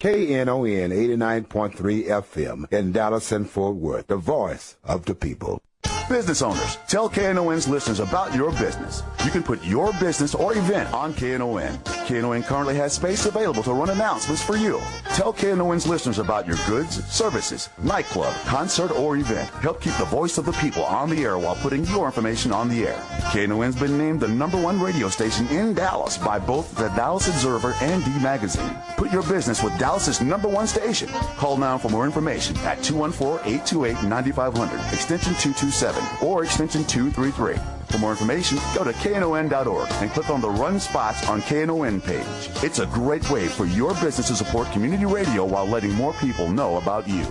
KNON 89.3 FM in Dallas and Fort Worth, the voice of the people. Business owners, tell KNON's listeners about your business. You can put your business or event on KNON. KNON currently has space available to run announcements for you. Tell KNON's listeners about your goods, services, nightclub, concert, or event. Help keep the voice of the people on the air while putting your information on the air. KNON's been named the #1 radio station in Dallas by both the Dallas Observer and D Magazine. Put your business with Dallas's #1 station. Call now for more information at 214-828-9500, extension 227, or extension 233. For more information, go to KNON.org and click on the Run Spots on KNON page. It's a great way for your business to support community radio while letting more people know about you.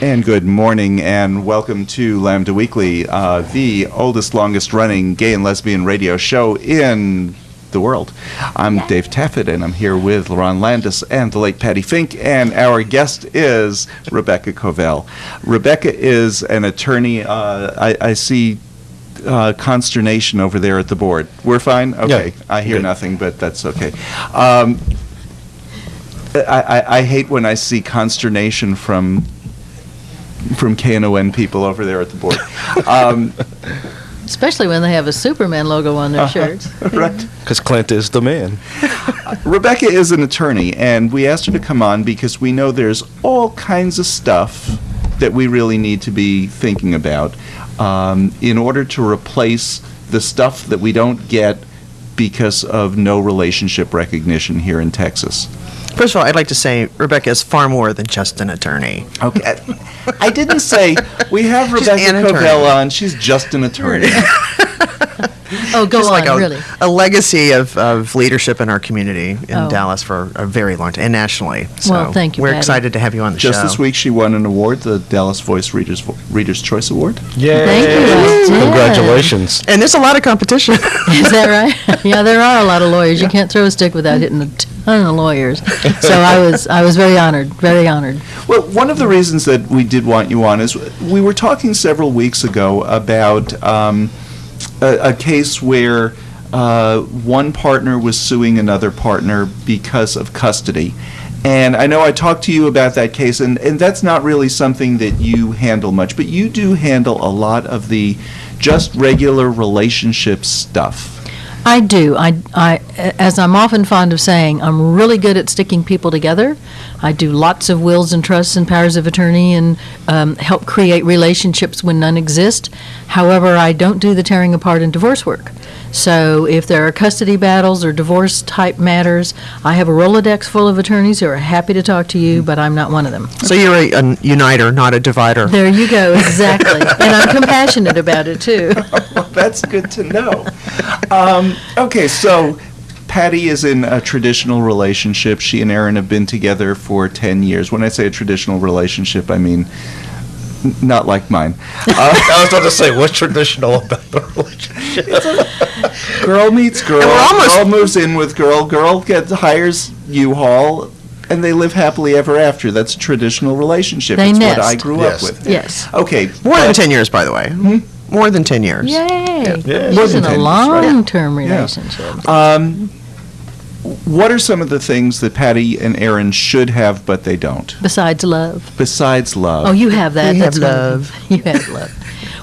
And good morning and welcome to Lambda Weekly, the oldest, longest-running gay and lesbian radio show in the world. I'm Dave Taffet, and I'm here with Lerone Landis and the late Patti Fink, and our guest is Rebecca Covell. Rebecca is an attorney. I see consternation over there at the board. We're fine? Okay. Yeah. I hear nothing, but that's okay. I hate when I see consternation from KNON people over there at the board. Especially when they have a Superman logo on their shirts. Right. Because Clint is the man. Rebecca is an attorney, and we asked her to come on because we know there's all kinds of stuff that we really need to be thinking about in order to replace the stuff that we don't get because of no relationship recognition here in Texas. First of all, I'd like to say Rebecca is far more than just an attorney. Okay. I didn't say we have Rebecca Covell on. She's just an attorney. Oh, go She's on, like really. A legacy of leadership in our community in Dallas for a very long time, and nationally. So well, thank you, we're Patty. Excited to have you on the show. Just this week, she won an award, the Dallas Voice Reader's Choice Award. Yay! Thank you. Congratulations. And there's a lot of competition. Is that right? Yeah, there are a lot of lawyers. You can't throw a stick without hitting a ton of lawyers. So I was very honored, very honored. Well, one of the reasons that we did want you on is we were talking several weeks ago about a case where one partner was suing another partner because of custody. And I know I talked to you about that case, and that's not really something that you handle much, but you do handle a lot of the just regular relationship stuff. I do. I, as I'm often fond of saying, I'm really good at sticking people together. I do lots of wills and trusts and powers of attorney and help create relationships when none exist. However, I don't do the tearing apart and divorce work. So if there are custody battles or divorce-type matters, I have a Rolodex full of attorneys who are happy to talk to you, but I'm not one of them. So you're a uniter, not a divider. There you go, exactly. And I'm compassionate about it, too. Well, that's good to know. Okay, so Patti is in a traditional relationship. She and Aaron have been together for 10 years. When I say a traditional relationship, I mean not like mine. I was about to say, what's traditional about the relationship? Girl meets girl, girl moves in with girl, hires U-Haul, and they live happily ever after. That's a traditional relationship. They it's nest. what I grew up with. Yes. Okay. More than 10 years, by the way. Mm-hmm. More than 10 years. Yay. Yeah. More She's than in 10 a years, long-term relationship. What are some of the things that Patti and Aaron should have, but they don't? Besides love. Besides love. Oh, you have that. We That's have love. You have love.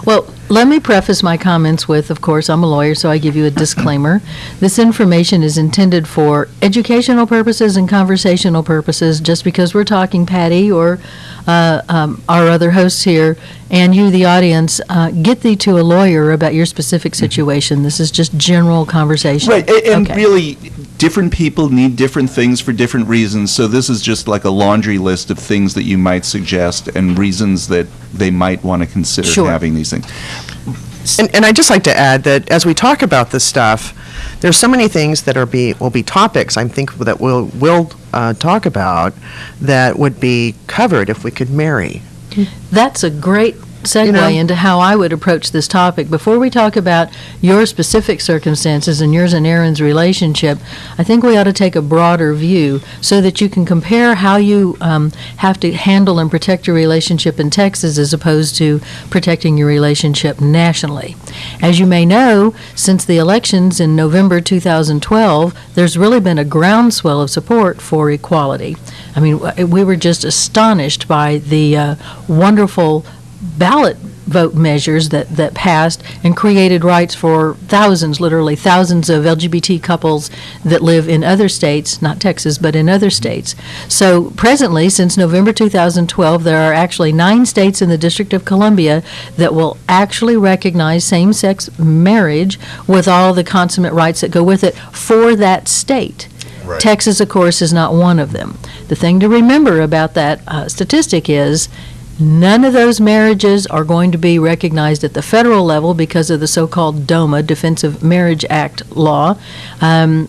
Well, Let me preface my comments with, of course, I'm a lawyer, so I give you a disclaimer. This information is intended for educational purposes and conversational purposes. Just because we're talking, Patti, or our other hosts here, and you, the audience, get thee to a lawyer about your specific situation. This is just general conversation. Right, and really, different people need different things for different reasons, so this is just like a laundry list of things that you might suggest and reasons that they might want to consider having these things. And I'd just like to add that as we talk about this stuff, there's so many things that will be topics, I think, that we'll talk about that would be covered if we could marry. That's a great segue into how I would approach this topic. Before we talk about your specific circumstances and yours and Aaron's relationship, I think we ought to take a broader view so that you can compare how you have to handle and protect your relationship in Texas as opposed to protecting your relationship nationally. As you may know, since the elections in November 2012, there's really been a groundswell of support for equality. I mean, we were just astonished by the wonderful ballot vote measures that passed and created rights for thousands, literally thousands of LGBT couples that live in other states, not Texas, but in other states. So presently, since November 2012, there are actually 9 states in the District of Columbia that will actually recognize same-sex marriage with all the consummate rights that go with it for that state. Right. Texas, of course, is not one of them. The thing to remember about that statistic is none of those marriages are going to be recognized at the federal level because of the so-called DOMA, Defensive Marriage Act law, and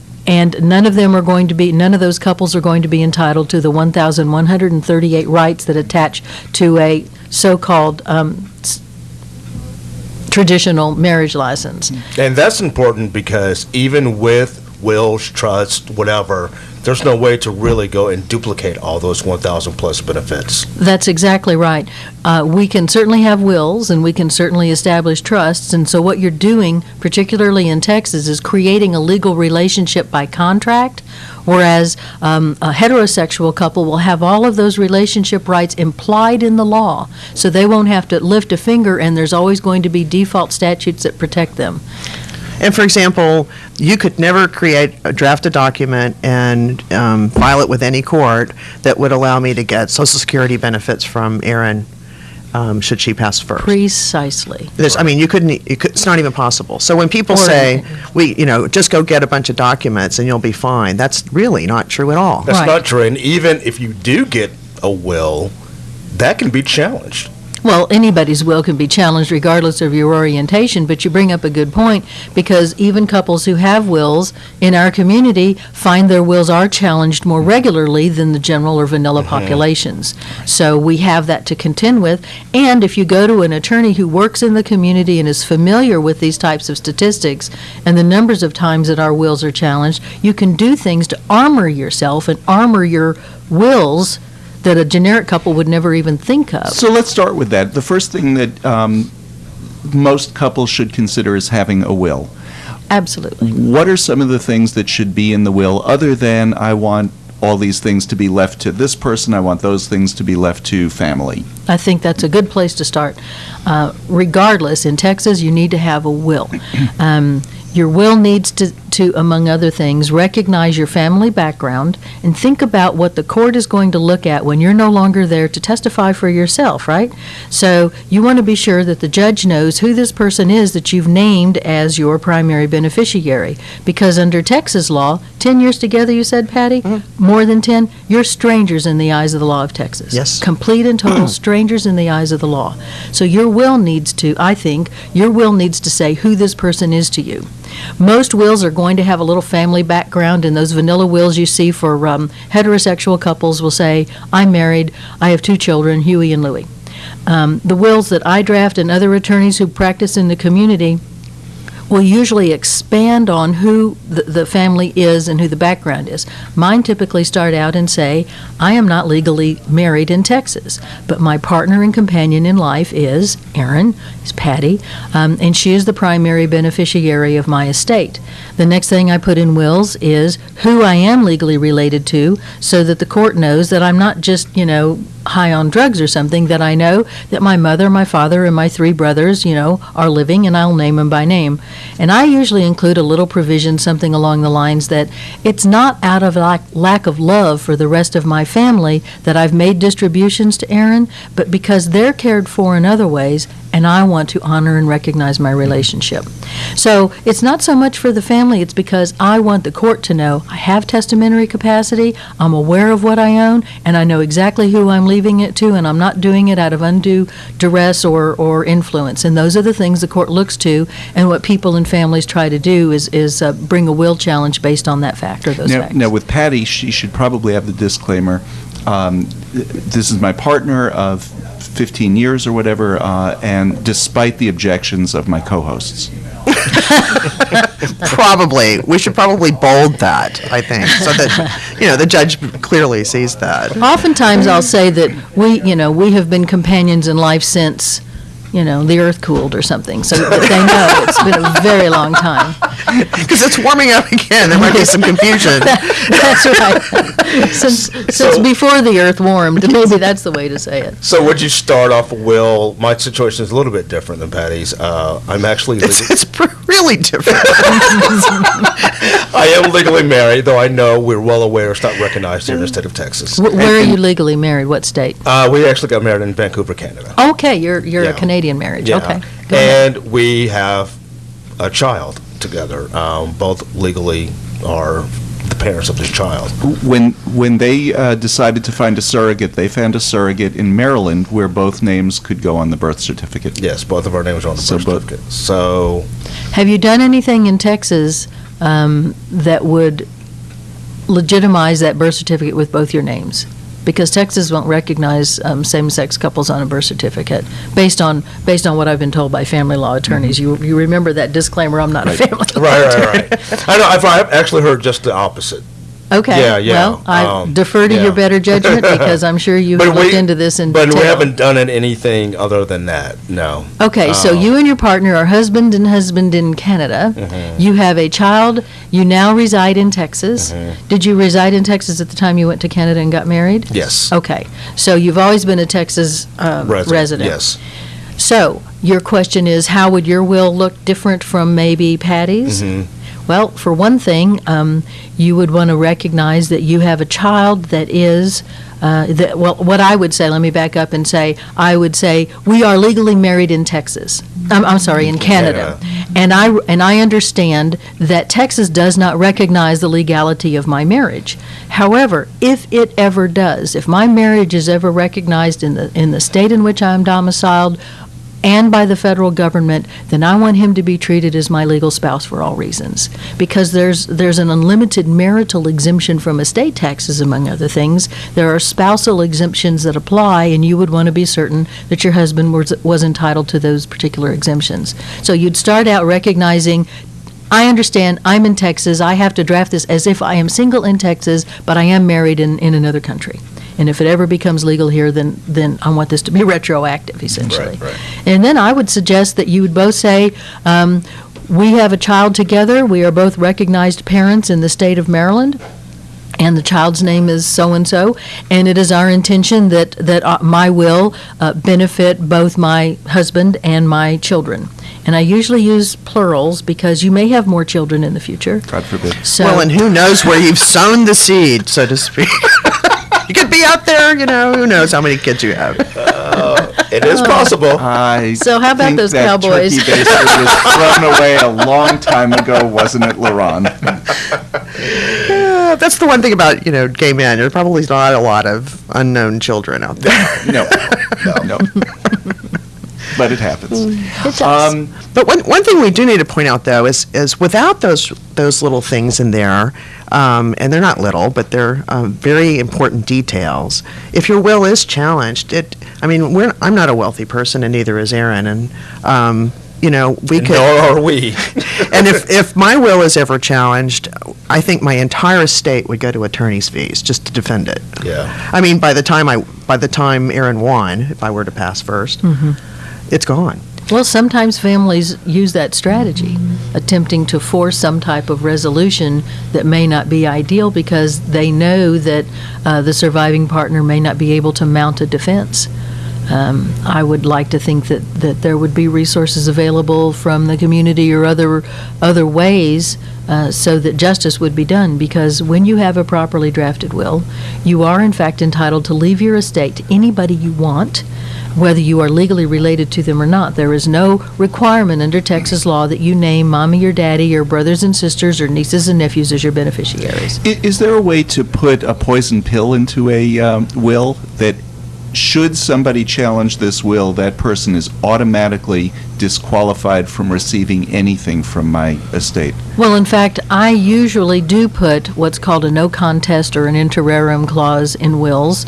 none of those couples are going to be entitled to the 1,138 rights that attach to a so-called traditional marriage license. And that's important because even with wills, trust, whatever, there's no way to really go and duplicate all those 1,000 plus benefits. That's exactly right. We can certainly have wills and we can certainly establish trusts, and so what you're doing, particularly in Texas, is creating a legal relationship by contract, whereas a heterosexual couple will have all of those relationship rights implied in the law, so they won't have to lift a finger, and there's always going to be default statutes that protect them. And for example, you could never draft a document and file it with any court that would allow me to get Social Security benefits from Erin should she pass first. Precisely. I mean, it's not even possible. So when people say, just go get a bunch of documents and you'll be fine, that's really not true at all. That's not true. And even if you do get a will, that can be challenged. Well, anybody's will can be challenged regardless of your orientation, but you bring up a good point, because even couples who have wills in our community find their wills are challenged more regularly than the general or vanilla populations. So we have that to contend with. And if you go to an attorney who works in the community and is familiar with these types of statistics and the numbers of times that our wills are challenged, you can do things to armor yourself and armor your wills that a generic couple would never even think of. So let's start with that. The first thing that most couples should consider is having a will. Absolutely. What are some of the things that should be in the will other than I want all these things to be left to this person, I want those things to be left to family? I think that's a good place to start. Regardless, in Texas, you need to have a will. Your will needs to, among other things, recognize your family background and think about what the court is going to look at when you're no longer there to testify for yourself, right? So you want to be sure that the judge knows who this person is that you've named as your primary beneficiary, because under Texas law, 10 years together, you said, Patti? More than 10? You're strangers in the eyes of the law of Texas. Yes. Complete and total strangers in the eyes of the law. So your will needs to, I think, your will needs to say who this person is to you. Most wills are going to have a little family background, and those vanilla wills you see for heterosexual couples will say, I'm married, I have 2 children, Huey and Louie. The wills that I draft and other attorneys who practice in the community will usually expand on who the family is and who the background is. Mine typically start out and say, I am not legally married in Texas, but my partner and companion in life is Erin, is Patti, and she is the primary beneficiary of my estate. The next thing I put in wills is who I am legally related to, so that the court knows that I'm not just, high on drugs or something, that I know that my mother, my father, and my 3 brothers, are living, and I'll name them by name. And I usually include a little provision, something along the lines that it's not out of lack of love for the rest of my family that I've made distributions to Aaron, but because they're cared for in other ways, and I want to honor and recognize my relationship. So it's not so much for the family, it's because I want the court to know I have testamentary capacity, I'm aware of what I own, and I know exactly who I'm leaving it to, and I'm not doing it out of undue duress or influence. And those are the things the court looks to, and what people and families try to do is bring a will challenge based on that fact or those facts. Now, with Patti, she should probably have the disclaimer, this is my partner of 15 years or whatever, and despite the objections of my co-hosts. Probably. We should probably bold that, I think, so that, the judge clearly sees that. Oftentimes I'll say that we have been companions in life since, the earth cooled or something, so that they know it's been a very long time. Because it's warming up again. There might be some confusion. That's right. Since before the earth warmed, maybe that's the way to say it. So would you start off a will? My situation is a little bit different than Patty's. I'm actually it's really different. I am legally married, though I know we're well aware it's not recognized here in the state of Texas. Where are you legally married? What state? We actually got married in Vancouver, Canada. Okay, you're a Canadian marriage. Yeah. Okay. Go ahead. And we have a child together. Both legally are the parents of this child. When they decided to find a surrogate, they found a surrogate in Maryland where both names could go on the birth certificate. Yes, both of our names are on the birth certificate. So, have you done anything in Texas that would legitimize that birth certificate with both your names? Because Texas won't recognize same-sex couples on a birth certificate based on what I've been told by family law attorneys. Mm-hmm. You remember that disclaimer, I'm not a family law right. I know, I've actually heard just the opposite. Okay. Yeah. Well, I defer to your better judgment because I'm sure you've looked into this in detail. But we haven't done anything other than that, no. Okay, so you and your partner are husband in Canada. Mm-hmm. You have a child. You now reside in Texas. Mm-hmm. Did you reside in Texas at the time you went to Canada and got married? Yes. Okay, so you've always been a Texas resident. Yes. So your question is, how would your will look different from maybe Patty's? Mm-hmm. Well, for one thing, you would want to recognize that you have a child that is, what I would say, let me back up and say, I would say, we are legally married in Texas. I'm sorry, in Canada. And I understand that Texas does not recognize the legality of my marriage. However, if it ever does, if my marriage is ever recognized in the state in which I'm domiciled, and by the federal government, then I want him to be treated as my legal spouse for all reasons. Because there's an unlimited marital exemption from estate taxes, among other things. There are spousal exemptions that apply, and you would want to be certain that your husband was entitled to those particular exemptions. So you'd start out recognizing, I understand I'm in Texas, I have to draft this as if I am single in Texas, but I am married in another country. And if it ever becomes legal here, then I want this to be retroactive, essentially. Right. And then I would suggest that you would both say, we have a child together, we are both recognized parents in the state of Maryland, and the child's name is so-and-so, and it is our intention that my will benefit both my husband and my children. And I usually use plurals because you may have more children in the future. God forbid. So, well, and who knows where you've sown the seed, so to speak. You could be out there, who knows how many kids you have. It is possible. So how about those Cowboys? Turkey baster was thrown away a long time ago, wasn't it, Lerone? That's the one thing about, gay men. There's probably not a lot of unknown children out there. No. But it happens. It does. But one thing we do need to point out, though, is without those little things in there, and they're not little, but they're very important details. If your will is challenged, I'm not a wealthy person, and neither is Aaron, and we could. Nor are we. And if my will is ever challenged, I think my entire estate would go to attorney's fees just to defend it. Yeah. I mean, by the time Aaron won, if I were to pass first, it's gone. Well, sometimes families use that strategy. attempting to force some type of resolution that may not be ideal because they know that the surviving partner may not be able to mount a defense. I would like to think that there would be resources available from the community or other ways so that justice would be done, because when you have a properly drafted will, you are in fact entitled to leave your estate to anybody you want, whether you are legally related to them or not. There is no requirement under Texas law that you name mommy or daddy or brothers and sisters or nieces and nephews as your beneficiaries. Is there a way to put a poison pill into a will that, should somebody challenge this will, that person is automatically disqualified from receiving anything from my estate? Well, in fact, I usually do put what's called a no contest or an inter rerum clause in wills.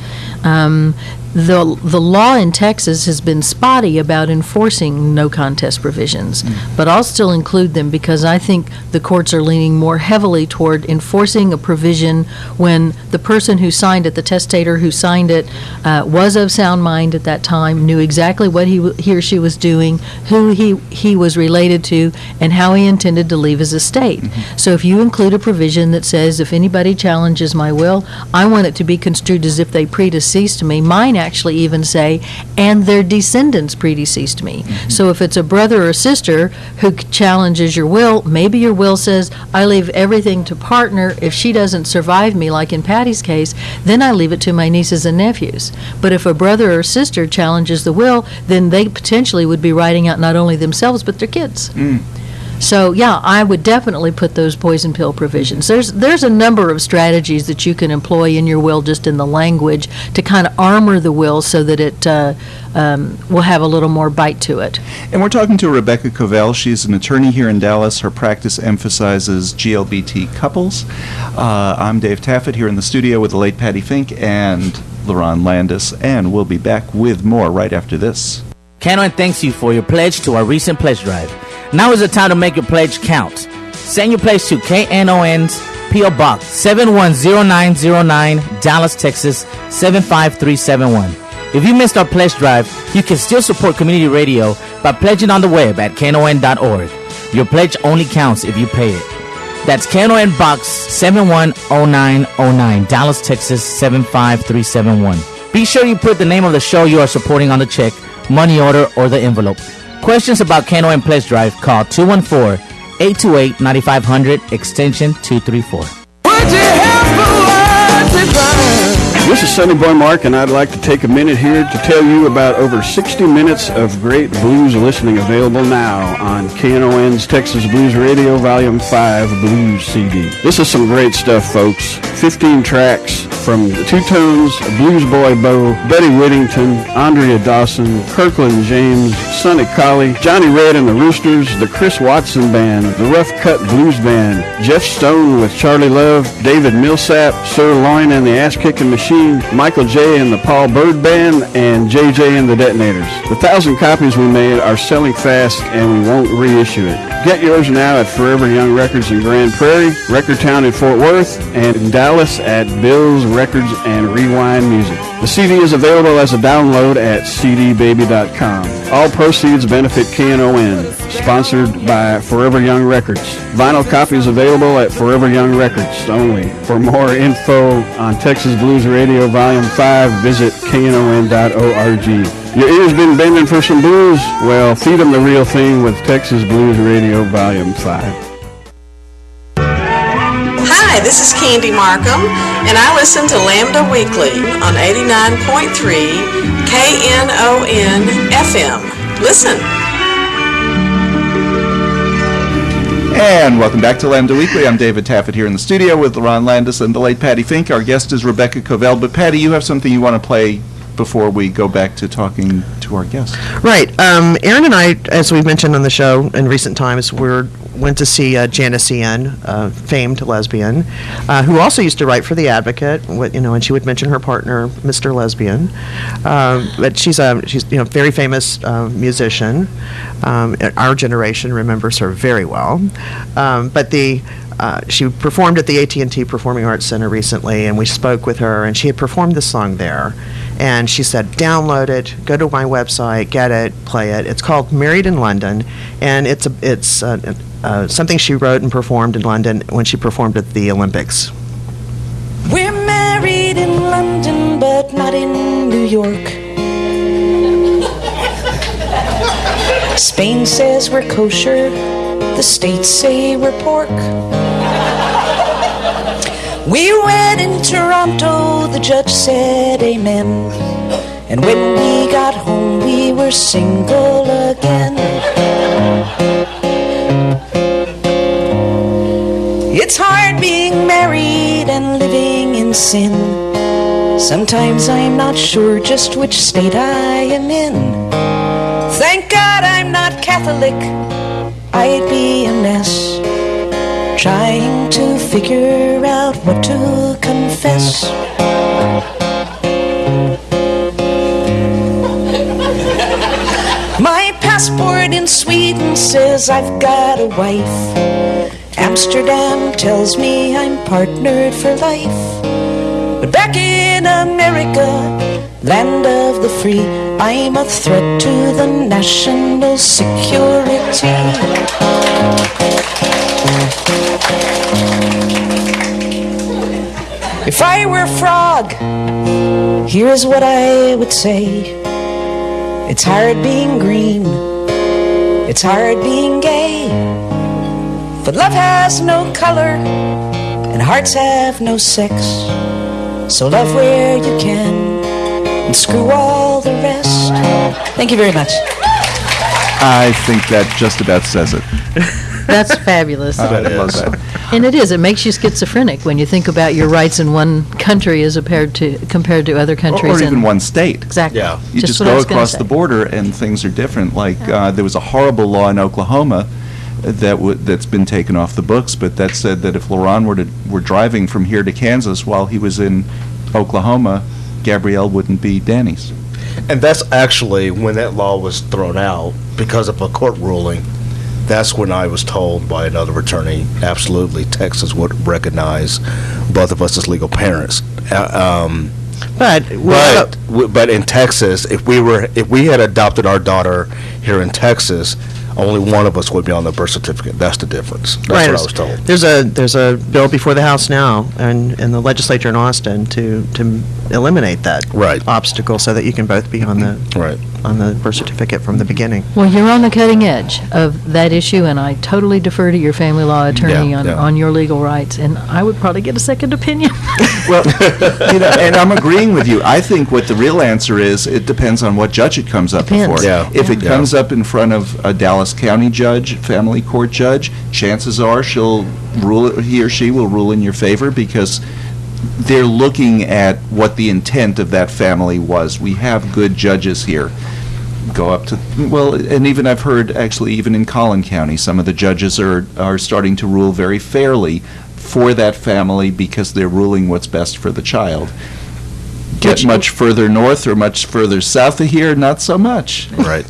The law in Texas has been spotty about enforcing no contest provisions, but I'll still include them because I think the courts are leaning more heavily toward enforcing a provision when the person who signed it, the testator who signed it, was of sound mind at that time, knew exactly what he or she was doing, who he was related to, and how he intended to leave his estate. So if you include a provision that says if anybody challenges my will, I want it to be construed as if they predeceased me. Mine actually even say, and their descendants predeceased me. So if it's a brother or sister who challenges your will, maybe your will says, I leave everything to partner. If she doesn't survive me, like in Patti's case, then I leave it to my nieces and nephews. But if a brother or sister challenges the will, then they potentially would be writing out not only themselves, but their kids. So, yeah, I would definitely put those poison pill provisions. There's a number of strategies that you can employ in your will, just in the language, to kind of armor the will so that it will have a little more bite to it. And we're talking to Rebecca Covell. She's an attorney here in Dallas. Her practice emphasizes GLBT couples. I'm Dave Taffet here in the studio with the late Patti Fink and Lerone Landis, and we'll be back with more right after this. Knon thanks you for your pledge to our recent pledge drive. Now is the time to make your pledge count. Send your pledge to Knon's P.O. Box 710909, Dallas, Texas 75371. If you missed our pledge drive, you can still support community radio by pledging on the web at knon.org. Your pledge only counts if you pay it. That's Knon Box 710909, Dallas, Texas 75371. Be sure you put the name of the show you are supporting on the check, money order, or the envelope. Questions about Knon Pledge Drive, call 214-828-9500, extension 234. This is Sonny Boy Mark, and I'd like to take a minute here to tell you about over 60 minutes of great blues listening available now on Knon's Texas Blues Radio Volume 5 Blues CD. This is some great stuff, folks. 15 tracks from the Two-Tones, Blues Boy Bo, Betty Whittington, Andrea Dawson, Kirkland James, Sonny Colley, Johnny Red and the Roosters, the Chris Watson Band, the Rough Cut Blues Band, Jeff Stone with Charlie Love, David Millsap, Sir Loin and the Ass Kicking Machine, Michael J. and the Paul Bird Band, and JJ and the Detonators. The 1,000 copies we made are selling fast, and we won't reissue it. Get yours now at Forever Young Records in Grand Prairie, Record Town in Fort Worth, and in Dallas at Bill's Records and Rewind Music. The CD is available as a download at cdbaby.com. All proceeds benefit Knon, sponsored by Forever Young Records. Vinyl copies available at Forever Young Records only. For more info on Texas Blues Radio Volume 5, visit knon.org. Your ears been bending for some blues? Well, feed them the real thing with Texas Blues Radio Volume 5. Hi, this is Candy Markham, and I listen to Lambda Weekly on 89.3 KNON FM. Listen. And welcome back to Lambda Weekly. I'm David Taffet here in the studio with Lerone Landis and the late Patti Fink. Our guest is Rebecca Covell. But Patti, you have something you want to play before we go back to talking to our guest. Right. Aaron and I, as we've mentioned on the show in recent times, went to see Janice Ian, famed lesbian, who also used to write for The Advocate, and she would mention her partner, Mr. Lesbian. But she's very famous musician. Our generation remembers her very well. But she performed at the AT&T Performing Arts Center recently, and we spoke with her, and she had performed this song there. And she said, download it, go to my website, get it, play it. It's called Married in London, and it's something she wrote and performed in London when she performed at the Olympics. We're married in London, but not in New York. Spain says we're kosher, the States say we're pork. We wed in Toronto, the judge said amen. And when we got home, we were single again. It's hard being married and living in sin. Sometimes I'm not sure just which state I am in. Thank God I'm not Catholic, I'd be a mess, trying to figure out what to confess. My passport in Sweden says I've got a wife. Amsterdam tells me I'm partnered for life. But back in America, land of the free, I'm a threat to the national security. If I were a frog, here's what I would say. It's hard being green, it's hard being gay. But love has no color, and hearts have no sex. So love where you can, and screw all the rest. Thank you very much. I think that just about says it. That's fabulous. I love that. And it is. It makes you schizophrenic when you think about your rights in one country as compared to other countries. Or even one state. Exactly. Yeah. You just what I go was gonna across say. the border and things are different. Like there was a horrible law in Oklahoma that's been taken off the books, but that said that if Lerone were driving from here to Kansas while he was in Oklahoma, Gabrielle wouldn't be Danny's. And that's actually when that law was thrown out because of a court ruling. That's when I was told by another attorney, absolutely, Texas would recognize both of us as legal parents. But in Texas, if we had adopted our daughter here in Texas, only one of us would be on the birth certificate. That's the difference. That's what I was told. There's a bill before the House now and in the legislature in Austin to eliminate that obstacle so that you can both be on the birth certificate from the beginning. Well, you're on the cutting edge of that issue, and I totally defer to your family law attorney on your legal rights, and I would probably get a second opinion. Well, and I'm agreeing with you. I think what the real answer is, it depends on what judge it comes up before. Yeah. If it comes up in front of a Dallas County judge, family court judge, chances are he or she will rule in your favor because they're looking at what the intent of that family was. We have good judges here. Go up to, and even I've heard, actually, even in Collin County, some of the judges are starting to rule very fairly for that family because they're ruling what's best for the child. Get much further north or much further south of here, not so much. Right.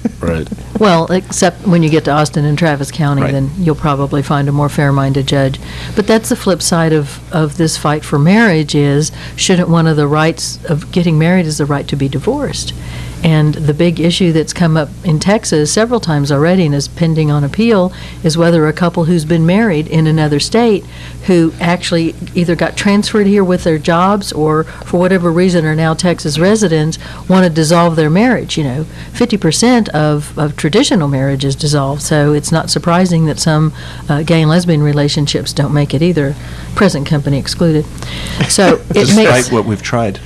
Well, except when you get to Austin and Travis County, then you'll probably find a more fair-minded judge. But that's the flip side of this fight for marriage is, shouldn't one of the rights of getting married is the right to be divorced? And the big issue that's come up in Texas several times already and is pending on appeal is whether a couple who's been married in another state who actually either got transferred here with their jobs or for whatever reason are now Texas residents want to dissolve their marriage. 50% of traditional marriage is dissolved, so it's not surprising that some gay and lesbian relationships don't make it either, present company excluded. So it makes what we've tried.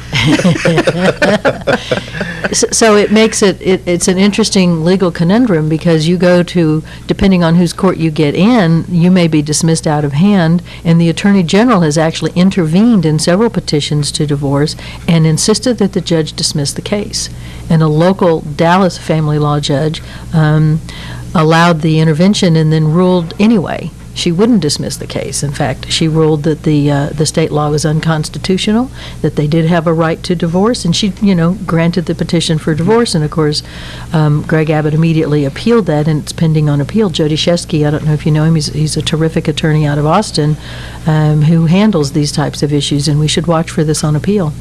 So it makes it's an interesting legal conundrum because you go to, depending on whose court you get in, you may be dismissed out of hand, and the Attorney General has actually intervened in several petitions to divorce and insisted that the judge dismiss the case. And a local Dallas family law judge allowed the intervention and then ruled anyway. She wouldn't dismiss the case. In fact, she ruled that the state law was unconstitutional, that they did have a right to divorce, and she, granted the petition for divorce. And of course, Greg Abbott immediately appealed that, and it's pending on appeal. Jody Shesky, I don't know if you know him, he's a terrific attorney out of Austin who handles these types of issues, and we should watch for this on appeal.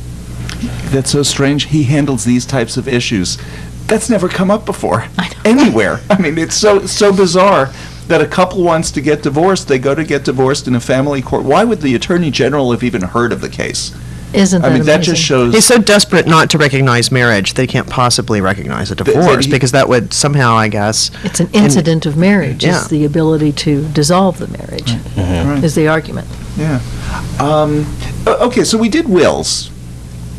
That's so strange. He handles these types of issues. That's never come up before anywhere. I mean, it's so bizarre. that a couple wants to get divorced, they go to get divorced in a family court. Why would the Attorney General have even heard of the case? Isn't that that just shows... He's so desperate not to recognize marriage, they can't possibly recognize a divorce, because that would somehow, I guess... It's an incident of marriage, Yeah. is the ability to dissolve the marriage, is the argument. Yeah. Okay, so we did wills,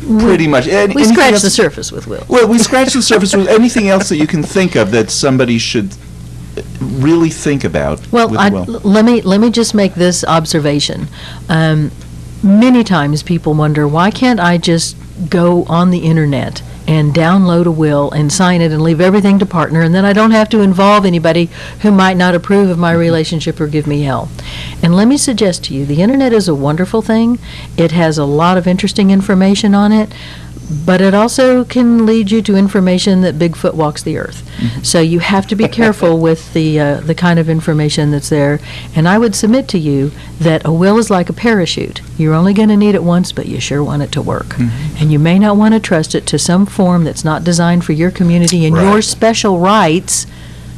pretty much. We scratched the surface with wills. Well, we scratched the surface with anything else that you can think of that somebody should really think about Well, with a will. let me just make this observation. Many times people wonder, why can't I just go on the internet and download a will and sign it and leave everything to partner, and then I don't have to involve anybody who might not approve of my relationship or give me hell? And let me suggest to you, the internet is a wonderful thing. It has a lot of interesting information on it, but it also can lead you to information that Bigfoot walks the earth. So you have to be careful with the kind of information that's there. And I would submit to you that a will is like a parachute. You're only going to need it once, but you sure want it to work. And you may not want to trust it to some form that's not designed for your community and your special rights.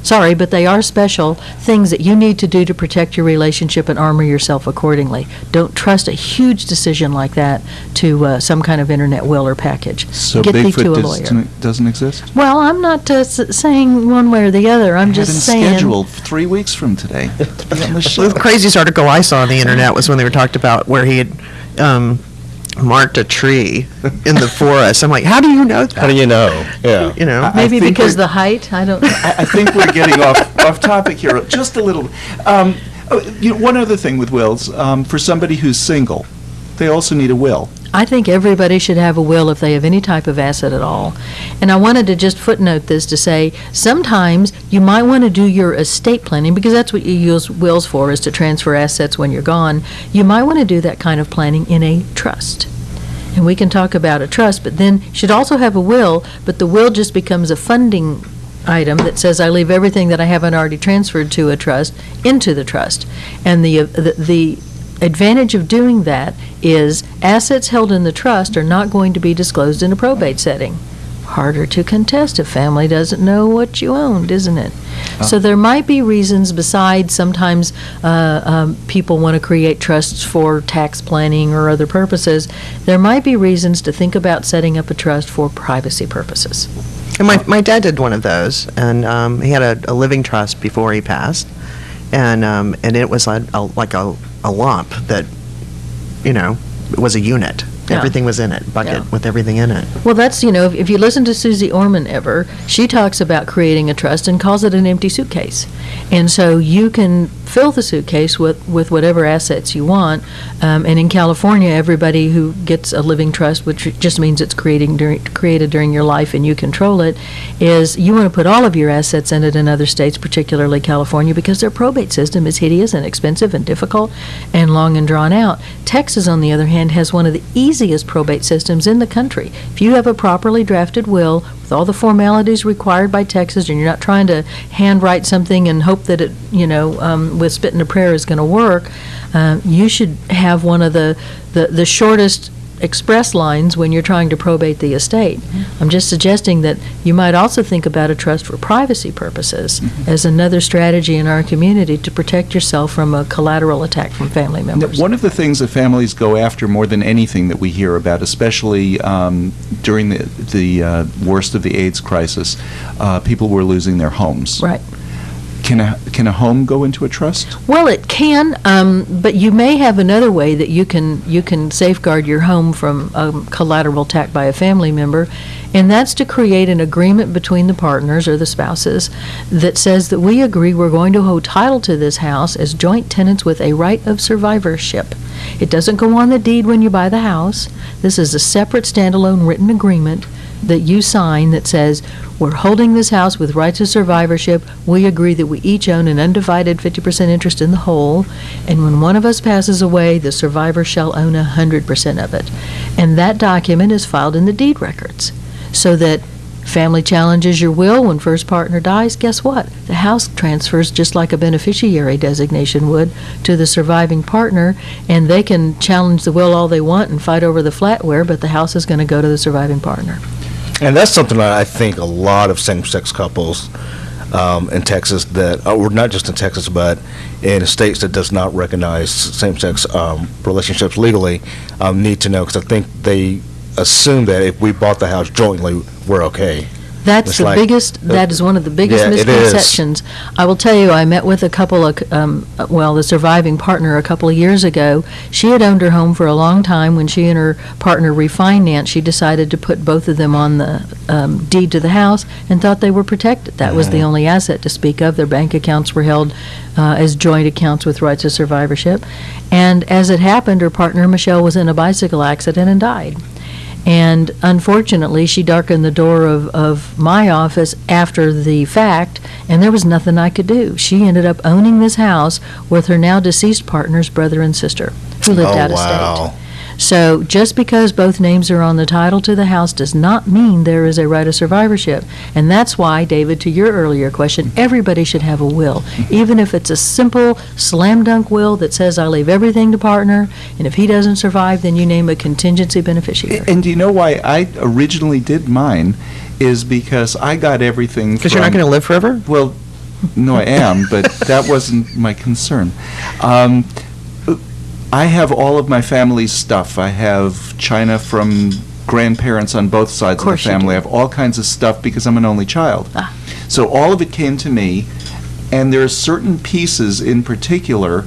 Sorry, but they are special things that you need to do to protect your relationship and armor yourself accordingly. Don't trust a huge decision like that to some kind of internet will or package. So Get thee to a Bigfoot lawyer. doesn't exist? Well, I'm not saying one way or the other. I'm just saying. Scheduled 3 weeks from today to be on the show. The craziest article I saw on the internet was when they were talked about where he had marked a tree in the forest. I'm like, how do you know that? How do you know? Yeah. You know, Maybe I think because we're- the height. I don't. I think we're getting off topic here just a little. One other thing with wills, for somebody who's single, they also need a will. I think everybody should have a will if they have any type of asset at all. And I wanted to just footnote this to say, sometimes you might want to do your estate planning, because that's what you use wills for, is to transfer assets when you're gone. You might want to do that kind of planning in a trust. And we can talk about a trust, but then you should also have a will, but the will just becomes a funding item that says I leave everything that I haven't already transferred to a trust into the trust. And the advantage of doing that is assets held in the trust are not going to be disclosed in a probate setting. Harder to contest if family doesn't know what you owned, isn't it? So there might be reasons besides sometimes people want to create trusts for tax planning or other purposes. There might be reasons to think about setting up a trust for privacy purposes. and my dad did one of those, and he had a living trust before he passed, and it was like a lump that, it was a unit. Yeah. Everything was in it, bucket with everything in it. Well, that's, if you listen to Susie Orman ever, she talks about creating a trust and calls it an empty suitcase. And so you can fill the suitcase with whatever assets you want. And in California, everybody who gets a living trust, which just means it's created during your life and you control it, is you want to put all of your assets in it in other states, particularly California, because their probate system is hideous and expensive and difficult and long and drawn out. Texas, on the other hand, has one of the easiest probate systems in the country. If you have a properly drafted will with all the formalities required by Texas, and you're not trying to handwrite something and hope that it, with spit and a prayer is going to work, you should have one of the shortest express lines when you're trying to probate the estate. I'm just suggesting that you might also think about a trust for privacy purposes as another strategy in our community to protect yourself from a collateral attack from family members. One of the things that families go after more than anything that we hear about, especially during the worst of the AIDS crisis, people were losing their homes. Right. Can a home go into a trust? Well, it can, but you may have another way that you can safeguard your home from collateral attack by a family member, and that's to create an agreement between the partners or the spouses that says that we agree we're going to hold title to this house as joint tenants with a right of survivorship. It doesn't go on the deed when you buy the house. This is a separate standalone written agreement that you sign that says, we're holding this house with rights of survivorship. We agree that we each own an undivided 50% interest in the whole, and when one of us passes away, the survivor shall own 100% of it. And that document is filed in the deed records, so that family challenges your will when first partner dies, guess what? The house transfers just like a beneficiary designation would to the surviving partner, and they can challenge the will all they want and fight over the flatware, but the house is going to go to the surviving partner. And that's something I think a lot of same-sex couples in Texas that, or not just in Texas, but in states that does not recognize same-sex relationships legally, need to know, because I think they assume that if we bought the house jointly, we're okay. That's the biggest, that is one of the biggest misconceptions. I will tell you, I met with a couple of, the surviving partner a couple of years ago. She had owned her home for a long time. When she and her partner refinanced, she decided to put both of them on the deed to the house and thought they were protected. That was the only asset to speak of. Their bank accounts were held as joint accounts with rights of survivorship. And as it happened, her partner, Michelle, was in a bicycle accident and died. And unfortunately, she darkened the door of my office after the fact, and there was nothing I could do. She ended up owning this house with her now deceased partner's brother and sister, who lived out of state. So just because both names are on the title to the house does not mean there is a right of survivorship. And that's why, David, to your earlier question, everybody should have a will. Even if it's a simple slam dunk will that says I leave everything to partner, and if he doesn't survive, then you name a contingency beneficiary. And do you know why I originally did mine? Is because I got everything because you're not going to live forever? Well, no, I am, but that wasn't my concern. I have all of my family's stuff. I have china from grandparents on both sides of the family. I have all kinds of stuff because I'm an only child. So all of it came to me, and there are certain pieces in particular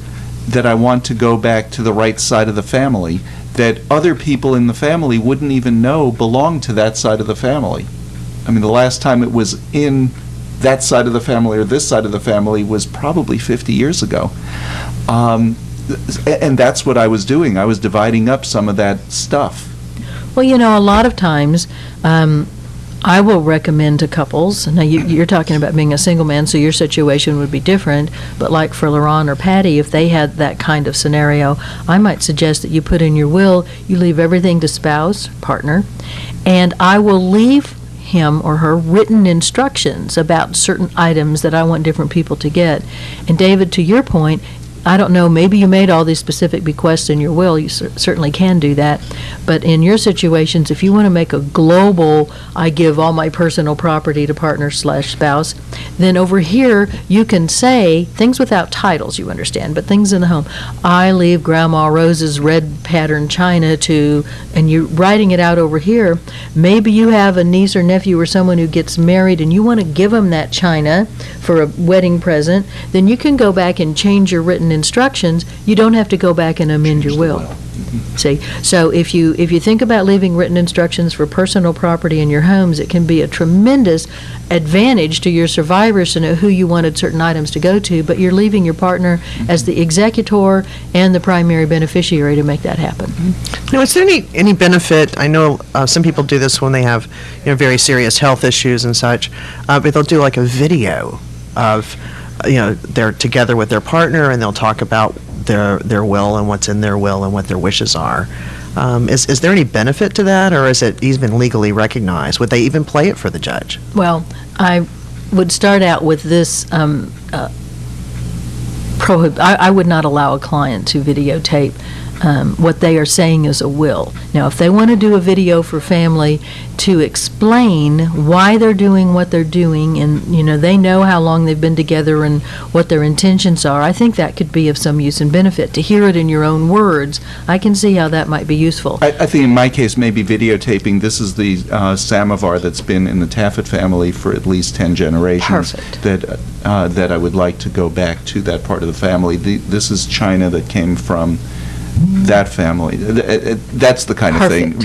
that I want to go back to the right side of the family that other people in the family wouldn't even know belong to that side of the family. I mean, the last time it was in that side of the family or this side of the family was probably 50 years ago. And that's what I was doing. I was dividing up some of that stuff. Well, you know, a lot of times I will recommend to couples, now you're talking about being a single man, so your situation would be different, but like for Lerone or Patti, if they had that kind of scenario, I might suggest that you put in your will, you leave everything to spouse, partner, and I will leave him or her written instructions about certain items that I want different people to get. And David, to your point, I don't know, maybe you made all these specific bequests in your will, you certainly can do that, but in your situations, if you want to make a global, I give all my personal property to partner/spouse, then over here you can say, things without titles, you understand, but things in the home, I leave Grandma Rose's red pattern china to, and you're writing it out over here, maybe you have a niece or nephew or someone who gets married and you want to give them that china for a wedding present, then you can go back and change your written instructions. You don't have to go back and amend your will. See, so if you think about leaving written instructions for personal property in your homes, it can be a tremendous advantage to your survivors to know who you wanted certain items to go to, but you're leaving your partner as the executor and the primary beneficiary to make that happen. Now, is there any benefit? I know some people do this when they have very serious health issues and such, but they'll do like a video of they're together with their partner and they'll talk about their will and what's in their will and what their wishes are. Is there any benefit to that, or is it even legally recognized? Would they even play it for the judge? Well, I would start out with this I would not allow a client to videotape what they are saying is a will. Now, if they want to do a video for family to explain why they're doing what they're doing, and they know how long they've been together and what their intentions are, I think that could be of some use and benefit. To hear it in your own words, I can see how that might be useful. I think in my case, maybe videotaping. This is the samovar that's been in the Taffet family for at least 10 generations. Perfect. That I would like to go back to that part of the family. This is china that came from that family. That's the kind of thing,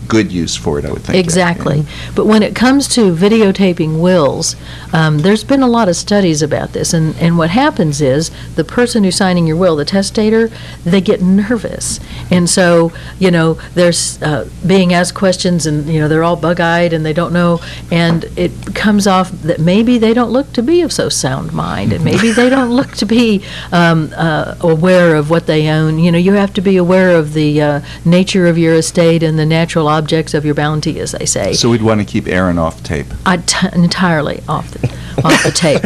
good use for it, I would think. Exactly. But when it comes to videotaping wills, there's been a lot of studies about this, and what happens is the person who's signing your will, the testator, they get nervous. And so, there's being asked questions, and, they're all bug-eyed, and they don't know, and it comes off that maybe they don't look to be of so sound mind, and maybe they don't look to be aware of what they own. You have to be aware of the nature of your estate and the natural objects of your bounty, as they say. So we'd want to keep Aaron off tape. Entirely off the tape.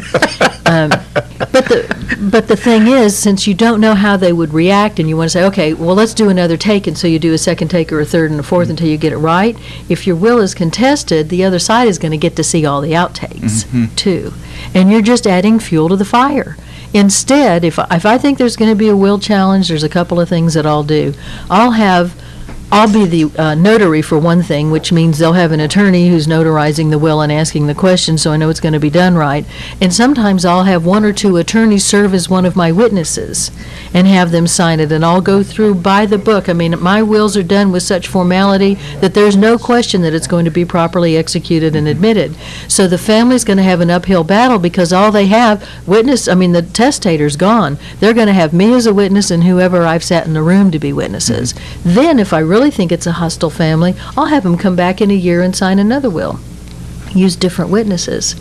But But the thing is, since you don't know how they would react, and you want to say, okay, well, let's do another take, and so you do a second take or a third and a fourth until you get it right. If your will is contested, the other side is going to get to see all the outtakes too, and you're just adding fuel to the fire. Instead, if I think there's going to be a will challenge, there's a couple of things that I'll do. I'll be the notary for one thing, which means they'll have an attorney who's notarizing the will and asking the questions, so I know it's going to be done right. And sometimes I'll have one or two attorneys serve as one of my witnesses and have them sign it, and I'll go through by the book. I mean, my wills are done with such formality that there's no question that it's going to be properly executed and admitted. So the family's going to have an uphill battle because all they have, the testator's gone. They're going to have me as a witness and whoever I've sat in the room to be witnesses. Then if I really think it's a hostile family, I'll have them come back in a year and sign another will. Use different witnesses.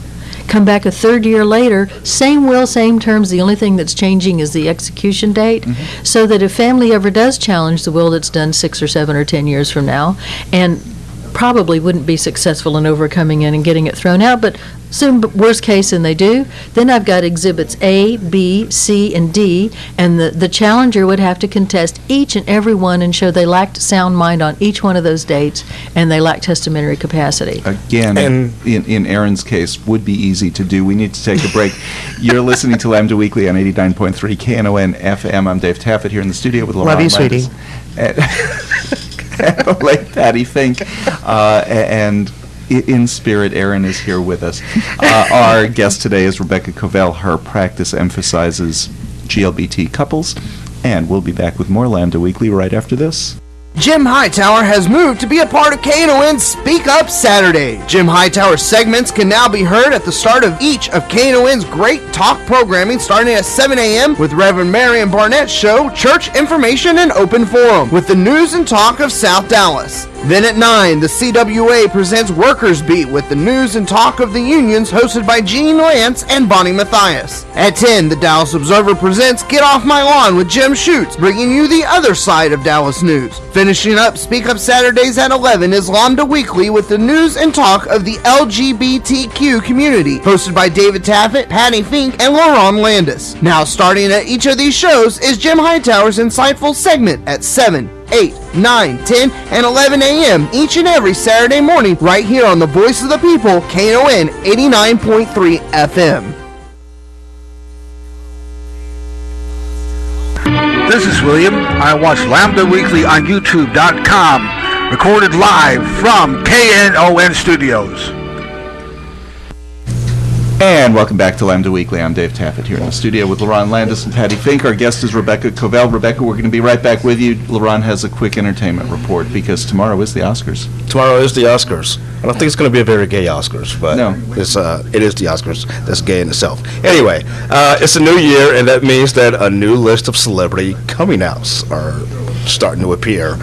Come back a third year later, same will, same terms. The only thing that's changing is the execution date, so that if family ever does challenge the will that's done 6 or 7 or 10 years from now, and probably wouldn't be successful in overcoming it and getting it thrown out, but soon, worst case, and they do, then I've got exhibits A, B, C, and D, and the challenger would have to contest each and every one and show they lacked sound mind on each one of those dates, and they lacked testamentary capacity. Again, in Aaron's case, would be easy to do. We need to take a break. You're listening to Lambda Weekly on 89.3 Knon FM. I'm Dave Taffet here in the studio with Lerone Landis. Love you, sweetie. And late Patti Fink, and in spirit, Aaron is here with us. Our guest today is Rebecca Covell. Her practice emphasizes GLBT couples, and we'll be back with more Lambda Weekly right after this. Jim Hightower has moved to be a part of KNON's Speak Up Saturday. Jim Hightower's segments can now be heard at the start of each of KNON's great talk programming, starting at 7 a.m. with Reverend Marion Barnett's show, Church Information and Open Forum, with the news and talk of South Dallas. Then at 9, the CWA presents Workers Beat with the news and talk of the unions, hosted by Gene Lance and Bonnie Mathias. At 10, the Dallas Observer presents Get Off My Lawn with Jim Schutz, bringing you the other side of Dallas news. Finishing up Speak Up Saturdays at 11 is Lambda Weekly with the news and talk of the LGBTQ community, hosted by David Taffet, Patti Fink, and Lerone Landis. Now starting at each of these shows is Jim Hightower's insightful segment at 7, 8, 9, 10, and 11 a.m. each and every Saturday morning right here on the Voice of the People, KNON 89.3 FM. This is William. I watch Lambda Weekly on YouTube.com, recorded live from KNON Studios. And welcome back to Lambda Weekly. I'm Dave Taffet here in the studio with Lerone Landis and Patti Fink. Our guest is Rebecca Covell. Rebecca, we're going to be right back with you. Lerone has a quick entertainment report because tomorrow is the Oscars. Tomorrow is the Oscars. I don't think it's going to be a very gay Oscars, but no. It is the Oscars that's gay in itself. Anyway, it's a new year, and that means that a new list of celebrity coming outs are starting to appear.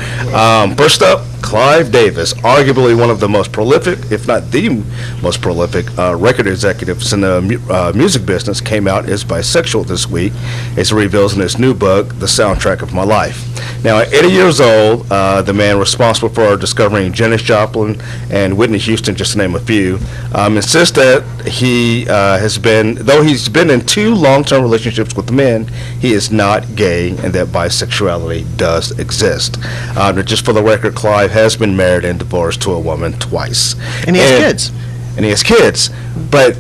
First up, Clive Davis, arguably one of the most prolific, if not the most prolific, record executives in the music business, came out as bisexual this week, as he reveals in his new book, The Soundtrack of My Life. Now, at 80 years old, the man responsible for discovering Janis Joplin and Whitney Houston, just to name a few, insists that he has been, though he's been in 2 long-term relationships with men, he is not gay, and that bisexuality does exist. Just for the record, Clive has been married and divorced to a woman twice. And he has kids. And he has kids. But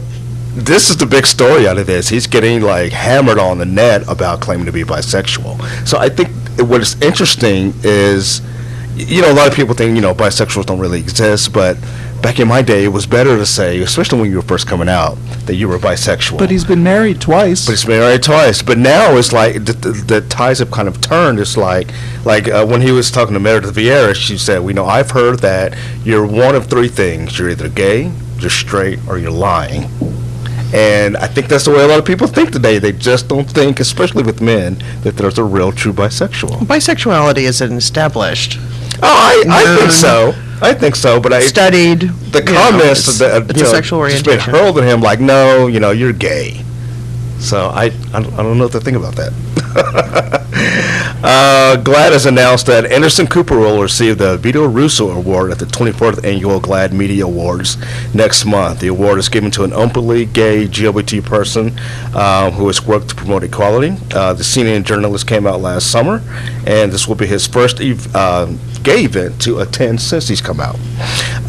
this is the big story out of this. He's getting hammered on the net about claiming to be bisexual. So I think what is interesting is, a lot of people think, bisexuals don't really exist, but back in my day, it was better to say, especially when you were first coming out, that you were bisexual. But he's been married twice. But now it's like the ties have kind of turned. It's like when he was talking to Meredith Vieira, she said, I've heard that you're one of 3 things. You're either gay, you're straight, or you're lying. And I think that's the way a lot of people think today. They just don't think, especially with men, that there's a real, true bisexual. Bisexuality is an established. Oh, I think so. I think so, but I studied the comments that sexual orientation. Just been hurled at him like, no, you're gay. So I don't know what to think about that. GLAAD has announced that Anderson Cooper will receive the Vito Russo Award at the 24th Annual GLAAD Media Awards next month. The award is given to an openly gay LGBT person who has worked to promote equality. The senior journalist came out last summer, and this will be his first gay event to attend since he's come out.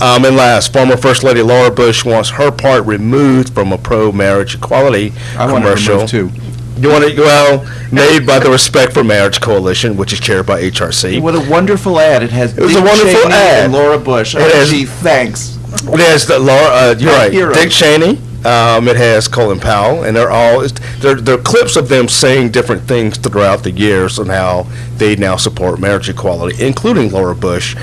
And last, former First Lady Laura Bush wants her part removed from a pro-marriage equality commercial. Want to remove too. You want it, well, made by the Respect for Marriage Coalition, which is chaired by HRC. What a wonderful ad. It has was Dick a wonderful Cheney ad. and Laura Bush. It has- Gee, thanks. It has the Laura, you're right, Hero. Dick Cheney. It has Colin Powell, and they're clips of them saying different things throughout the years on how they now support marriage equality, including Laura Bush,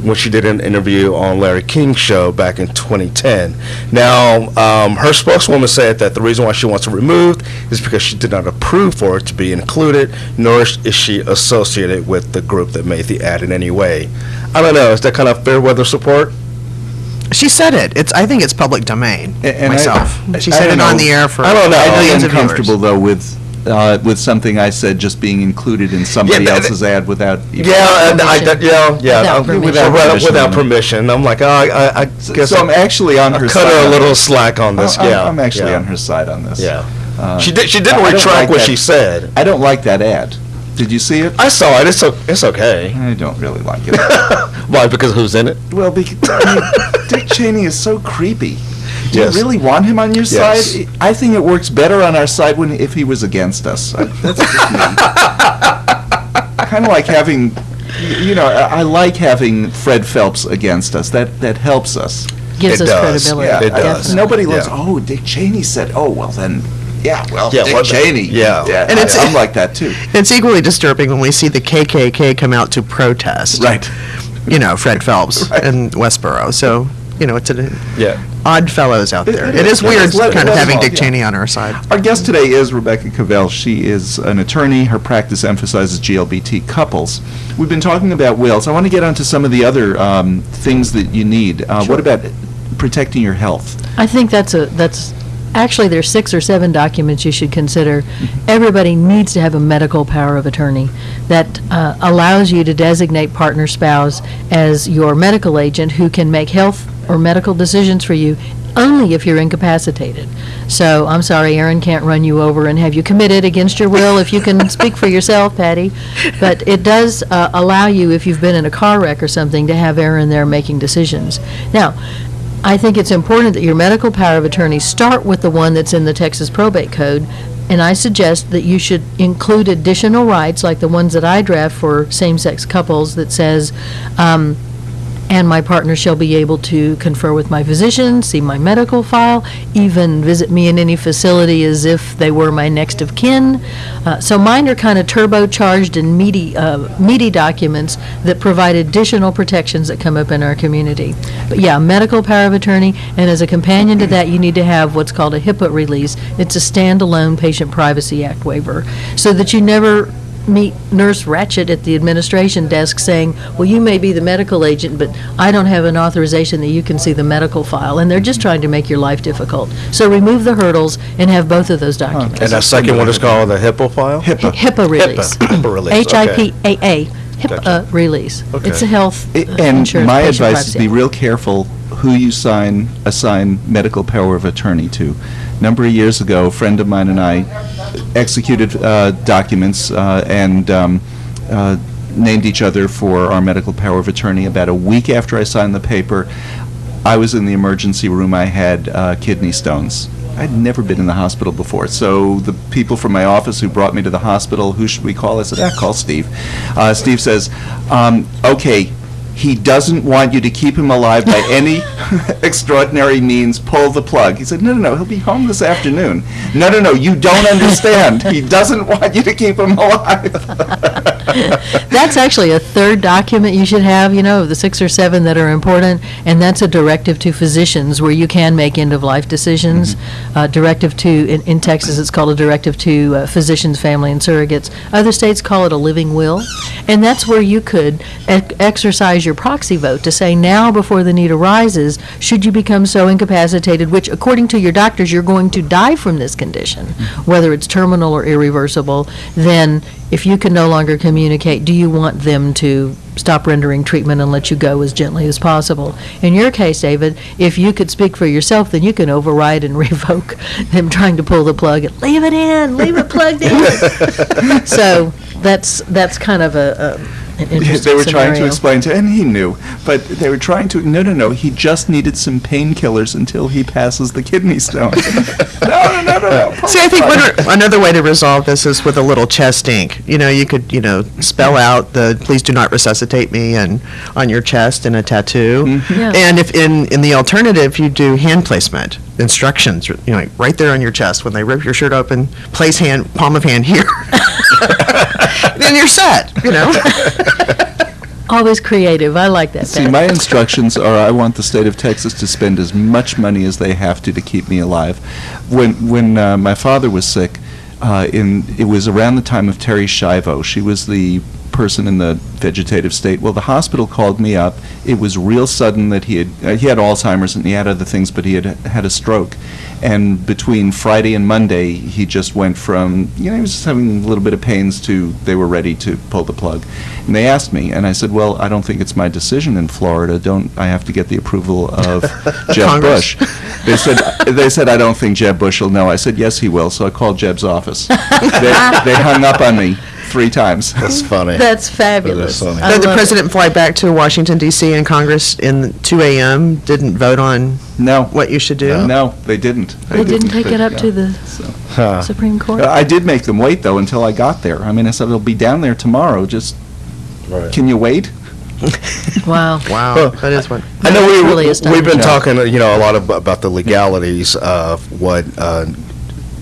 when she did an interview on Larry King's show back in 2010. Now, her spokeswoman said that the reason why she wants it removed is because she did not approve for it to be included, nor is she associated with the group that made the ad in any way. I don't know, is that kind of fair weather support? She said it. I think it's public domain. And myself. She I said don't it on know. the air for I don't know. I'd millions be of viewers. uncomfortable, though, with something I said just being included in somebody else's ad without even without permission. I'm like, I guess so I'm actually on her side. Cut her a little slack on this. I'm actually on her side on this. Yeah. She I didn't don't retract like what that. she said. I don't like that ad. Did you see it? I saw it. It's okay. I don't really like it. Why? Because who's in it? Well, because Dick Cheney is so creepy. Do Yes. you really want him on your Yes. side? I think it works better on our side if he was against us. That's just me. Kind of like having, I like having Fred Phelps against us. That helps us. Gives It us does. credibility. Yeah, it does. Nobody looks, Yeah. Dick Cheney said, well then, Dick well, Cheney. yeah. And I'm like that too. It's equally disturbing when we see the KKK come out to protest. Right. Fred Phelps in Westboro. So, it's an Yeah. odd fellows out there. It It is. is weird Let kind of them having all, Dick yeah. Cheney on our side. Our guest today is Rebecca Covell. She is an attorney. Her practice emphasizes GLBT couples. We've been talking about wills. I want to get onto some of the other things that you need. What about protecting your health? I think that's actually there's 6 or 7 documents you should consider. Everybody needs to have a medical power of attorney that allows you to designate partner spouse as your medical agent who can make health or medical decisions for you only if you're incapacitated. So I'm sorry, Aaron can't run you over and have you committed against your will if you can speak for yourself, Patty. But it does allow you, if you've been in a car wreck or something, to have Aaron there making decisions. Now, I think it's important that your medical power of attorney start with the one that's in the Texas Probate Code, and I suggest that you should include additional rights like the ones that I draft for same-sex couples that says, and my partner shall be able to confer with my physician, see my medical file, even visit me in any facility as if they were my next of kin. So mine are kind of turbocharged and meaty documents that provide additional protections that come up in our community. But yeah, medical power of attorney, and as a companion to that, you need to have what's called a HIPAA release. It's a standalone Patient Privacy Act waiver, so that you never meet Nurse Ratchet at the administration desk saying, well, you may be the medical agent, but I don't have an authorization that you can see the medical file, and they're just trying to make your life difficult. So remove the hurdles and have both of those documents. And that second one is called the HIPAA file? HIPAA release. HIPAA release. HIPAA. HIPAA release. Okay. It's a health And insurance my patient advice is privacy be act. real careful who you assign medical power of attorney to. A number of years ago, a friend of mine and I executed documents and named each other for our medical power of attorney. About a week after I signed the paper, I was in the emergency room. I had kidney stones. I'd never been in the hospital before. So the people from my office who brought me to the hospital, who should we call? I said, call Steve. Steve says, okay, he doesn't want you to keep him alive by any extraordinary means. Pull the plug. He said, no, he'll be home this afternoon. No, you don't understand. He doesn't want you to keep him alive. That's actually a third document you should have, of the 6 or 7 that are important, and that's a directive to physicians where you can make end-of-life decisions. Directive to, in Texas, it's called a directive to physicians, family, and surrogates. Other states call it a living will, and that's where you could exercise your proxy vote to say now before the need arises, should you become so incapacitated, which according to your doctors you're going to die from this condition, whether it's terminal or irreversible, then if you can no longer communicate, do you want them to stop rendering treatment and let you go as gently as possible? In your case, David, if you could speak for yourself, then you can override and revoke them trying to pull the plug and leave it in, leave it plugged in. So that's kind of an interesting They were scenario. trying to explain to, and he knew, but they were trying to, no, he just needed some painkillers until he passes the kidney stone. No. See, I think another way to resolve this is with a little chest ink. You could, spell out the "please do not resuscitate me" and on your chest in a tattoo. Mm-hmm. Yeah. And if in the alternative, you do hand placement instructions, right there on your chest. When they rip your shirt open, place palm of hand here. Then you're set. Always creative. I like that. See, Pat. my instructions are I want the state of Texas to spend as much money as they have to keep me alive. When my father was sick, it was around the time of Terry Schiavo. She was the person in the vegetative state. Well, the hospital called me up. It was real sudden that he had Alzheimer's and he had other things, but he had a stroke. And between Friday and Monday, he just went from, he was just having a little bit of pains to they were ready to pull the plug. And they asked me, and I said, well, I don't think it's my decision in Florida. I have to get the approval of Jeb Bush. They said, I don't think Jeb Bush will know. I said, yes, he will. So I called Jeb's office. They hung up on me 3 times. That's funny. That's fabulous. That is funny. I Did the love president fly back to Washington, D.C. and Congress in 2 a.m., didn't vote on what you should do? No, they didn't. They didn't take it up to the Supreme Court? I did make them wait, though, until I got there. I mean, I said, it'll be down there tomorrow. Just, can you wait? Wow. Wow, that is what. I know really we've been talking, a lot about the legalities of what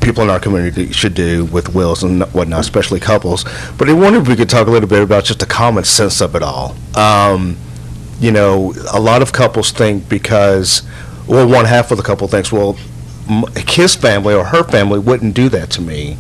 people in our community should do with wills and whatnot, especially couples. But I wonder if we could talk a little bit about just the common sense of it all. A lot of couples think one half of the couple thinks, well, his family or her family wouldn't do that to me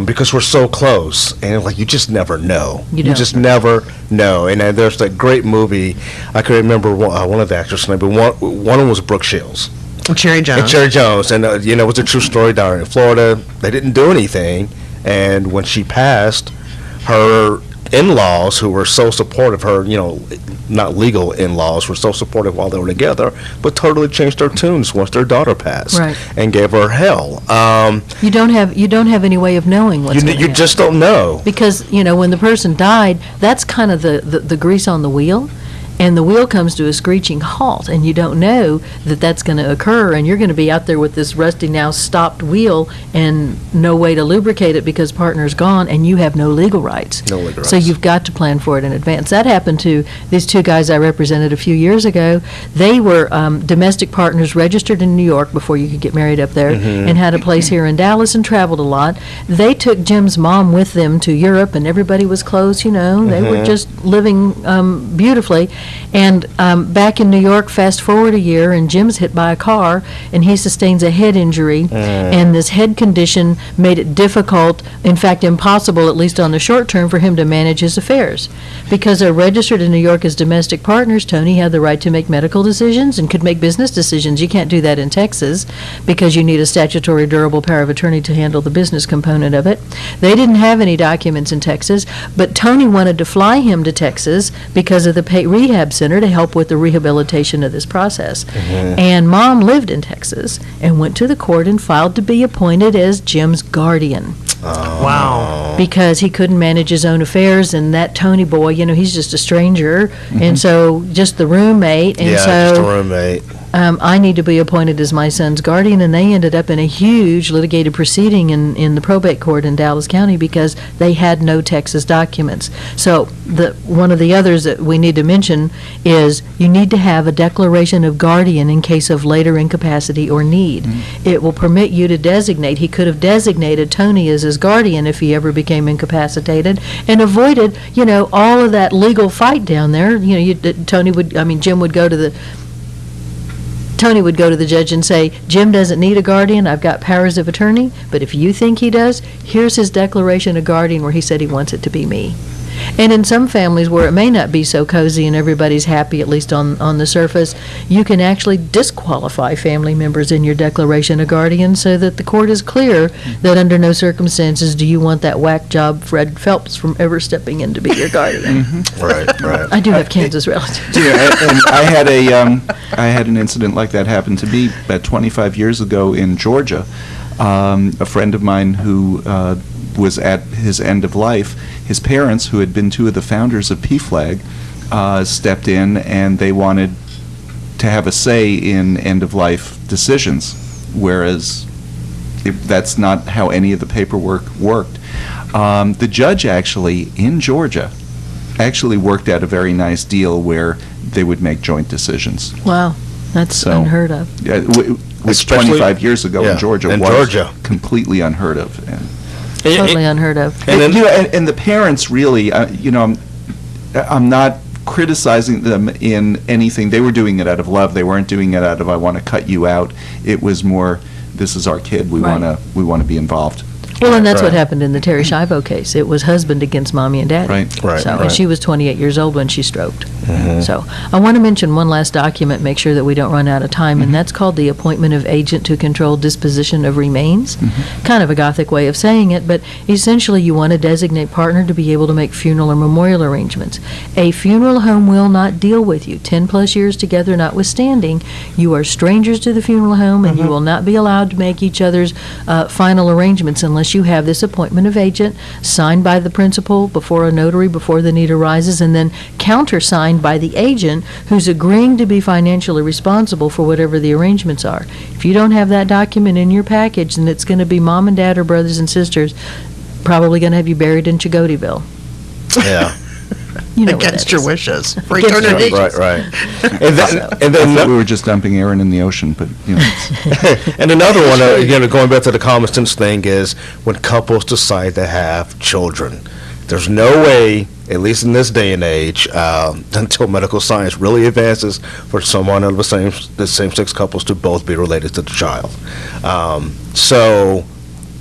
because we're so close. And you just never know. You just never know. And there's that great movie, I can remember one of the actors' name, but one of them was Brooke Shields. Cherry Jones. And it was a true story down in Florida. They didn't do anything, and when she passed, her in-laws, who were so supportive, her not legal in-laws, were so supportive while they were together, but totally changed their tunes once their daughter passed, and gave her hell. You don't have any way of knowing what's going to happen. You just don't know, because when the person died, that's kind of the grease on the wheel. And the wheel comes to a screeching halt, and you don't know that that's going to occur, and you're going to be out there with this rusty, now stopped wheel and no way to lubricate it because partner's gone, and you have no legal rights. No legal rights. So you've got to plan for it in advance. That happened to these 2 guys I represented a few years ago. They were domestic partners registered in New York before you could get married up there, and had a place here in Dallas and traveled a lot. They took Jim's mom with them to Europe, and everybody was close, They were just living beautifully. And back in New York, fast forward a year, and Jim's hit by a car, and he sustains a head injury. And this head condition made it difficult, in fact impossible, at least on the short term, for him to manage his affairs. Because they're registered in New York as domestic partners, Tony had the right to make medical decisions and could make business decisions. You can't do that in Texas because you need a statutory durable power of attorney to handle the business component of it. They didn't have any documents in Texas, but Tony wanted to fly him to Texas because of the rehab center to help with the rehabilitation of this process. And Mom lived in Texas and went to the court and filed to be appointed as Jim's guardian. Wow. Because he couldn't manage his own affairs, and that Tony boy, he's just a stranger, and so just the roommate. And just a roommate. I need to be appointed as my son's guardian, and they ended up in a huge litigated proceeding in the probate court in Dallas County because they had no Texas documents. So one of the others that we need to mention is you need to have a declaration of guardian in case of later incapacity or need. It will permit you to designate. He could have designated Tony as his guardian if he ever became incapacitated and avoided, all of that legal fight down there. Jim would go to the Tony would go to the judge and say, Jim doesn't need a guardian, I've got powers of attorney, but if you think he does, here's his declaration of guardian where he said he wants it to be me. And in some families where it may not be so cozy and everybody's happy, at least on the surface, you can actually disqualify family members in your declaration of guardian so that the court is clear that under no circumstances do you want that whack job Fred Phelps from ever stepping in to be your guardian. Right. I do have Kansas relatives. Yeah, and I had an incident like that happen to me about 25 years ago in Georgia. A friend of mine who was at his end of life, his parents, who had been two of the founders of PFLAG, stepped in, and they wanted to have a say in end-of-life decisions, whereas that's not how any of the paperwork worked. The judge actually, in Georgia, actually worked out a very nice deal where they would make joint decisions. Wow, that's unheard of. Yeah, which 25 years ago in Georgia was completely unheard of. Totally unheard of. And the parents really, I'm not criticizing them in anything. They were doing it out of love. They weren't doing it out of, I want to cut you out. It was more, this is our kid. We want to be involved. Well, and that's what happened in the Terry Schiavo case. It was husband against mommy and daddy. Right. And she was 28 years old when she stroked. So I want to mention one last document, make sure that we don't run out of time, and that's called the Appointment of Agent to Control Disposition of Remains. Kind of a Gothic way of saying it, but essentially you want a designate partner to be able to make funeral or memorial arrangements. A funeral home will not deal with you. 10 plus years together notwithstanding, you are strangers to the funeral home, and you will not be allowed to make each other's final arrangements unless you have this appointment of agent signed by the principal before a notary before the need arises, and then countersigned by the agent who's agreeing to be financially responsible for whatever the arrangements are. If you don't have that document in your package, then it's going to be mom and dad or brothers and sisters probably going to have you buried in Chigotieville. Yeah. You know against your wishes for Against your eternity. Right. And then we were just dumping Aaron in the ocean, but And another one, going back to the common sense thing, is when couples decide to have children. There's no way, at least in this day and age, until medical science really advances, for someone of the same-sex couples to both be related to the child.